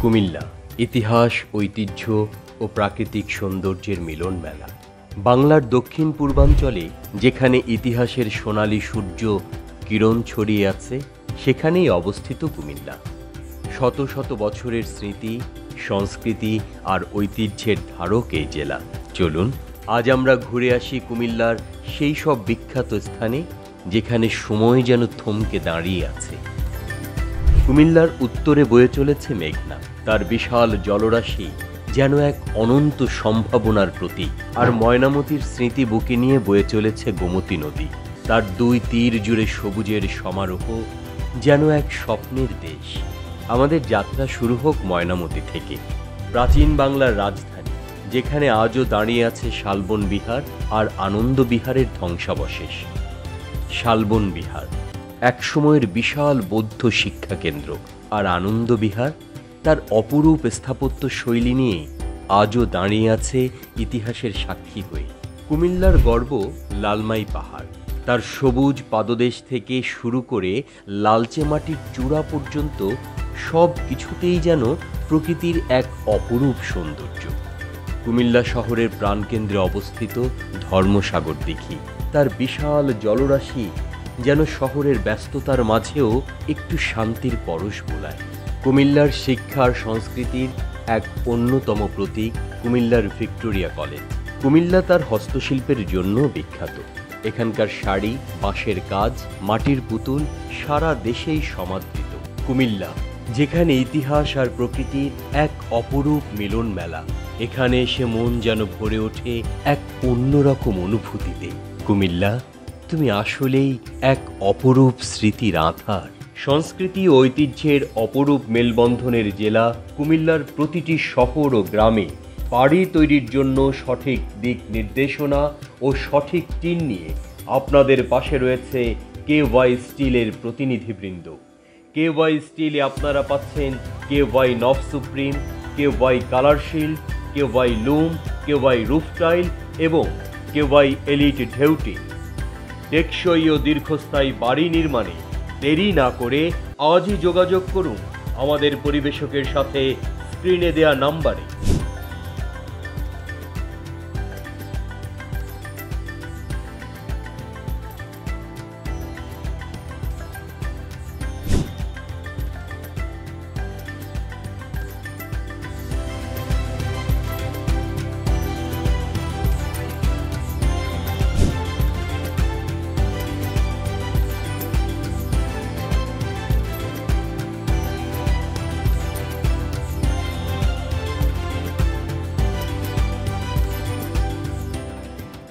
কুমিল্লা ইতিহাস, ঐতিহ্য ও প্রাকৃতিক সৌন্দর্যের মিলন মেলা। বাংলার দক্ষিণ পূর্বাঞ্চলে যেখানে ইতিহাসের সোনালী সূর্য কিরণ ছড়িয়ে আছে, সেখানেই অবস্থিত কুমিল্লা। শত শত বছরের স্মৃতি, সংস্কৃতি আর ঐতিহ্যের ধারক এই জেলা। চলুন আজ আমরা ঘুরে আসি কুমিল্লার সেই সব বিখ্যাত স্থানে যেখানে সময় যেন থমকে দাঁড়িয়ে আছে। কুমিল্লার উত্তরে বয়ে চলেছে মেঘনা, তার বিশাল জলরাশি যেন এক অনন্ত সম্ভাবনার প্রতীক। আর ময়নামতির স্মৃতি বুকে নিয়ে বয়ে চলেছে গোমতী নদী, তার দুই তীর জুড়ে সবুজের সমারোহ, যেন এক স্বপ্নের দেশ। আমাদের যাত্রা শুরু হোক ময়নামতি থেকে, প্রাচীন বাংলার রাজধানী, যেখানে আজও দাঁড়িয়ে আছে শালবন বিহার আর আনন্দ বিহারের ধ্বংসাবশেষ। শালবন বিহার একসময়ের বিশাল বৌদ্ধ শিক্ষা কেন্দ্র, আর আনন্দ বিহার তার অপরূপ স্থাপত্য শৈলী নিয়ে আজও দাঁড়িয়ে আছে ইতিহাসের সাক্ষী হয়ে। কুমিল্লার গর্ব লালমাই পাহাড়, তার সবুজ পাদদেশ থেকে শুরু করে লালচে মাটির চূড়া পর্যন্ত সব কিছুতেই যেন প্রকৃতির এক অপরূপ সৌন্দর্য। কুমিল্লা শহরের প্রাণকেন্দ্রে অবস্থিত ধর্মসাগর দিঘি, তার বিশাল জলরাশি যেন শহরের ব্যস্ততার মাঝেও একটু শান্তির পরশ বোলায়। কুমিল্লার শিক্ষার সংস্কৃতির এক অন্যতম প্রতীক কুমিল্লার ভিক্টোরিয়া কলেজ। কুমিল্লা তার হস্তশিল্পের জন্য বিখ্যাত। এখানকার শাড়ি, বাঁশের কাজ, মাটির পুতুল সারা দেশেই সমাদৃত। কুমিল্লা যেখানে ইতিহাস আর প্রকৃতির এক অপরূপ মিলন মেলা, এখানে এসে মন যেন ভরে ওঠে এক অন্যরকম অনুভূতিতে। কুমিল্লা, তুমি আসলেই এক অপরূপ স্মৃতির আধার। সংস্কৃতি ও ঐতিহ্যের অপরূপ মেলবন্ধনের জেলা কুমিল্লার প্রতিটি শহর ও গ্রামে বাড়ি তৈরির জন্য সঠিক দিক নির্দেশনা ও সঠিক টিন নিয়ে আপনাদের পাশে রয়েছে KY স্টিলের প্রতিনিধিবৃন্দ। KY স্টিলে আপনারা পাচ্ছেন KY নব supreme, KY colour shield, KY loom, KY roof tile এবং KY এলিট ঢেউটি। টেকসই ও দীর্ঘস্থায়ী বাড়ি নির্মাণে দেরি না করে আজই যোগাযোগ করুন আমাদের পরিবেশকের সাথে স্ক্রিনে দেয়া নাম্বারে।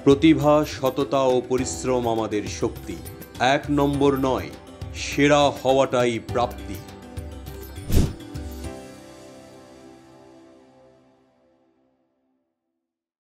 প্রতিভা, সততা ও পরিশ্রম আমাদের শক্তি। 1 নম্বর নয়, সেরা হওয়াটাই প্রাপ্তি।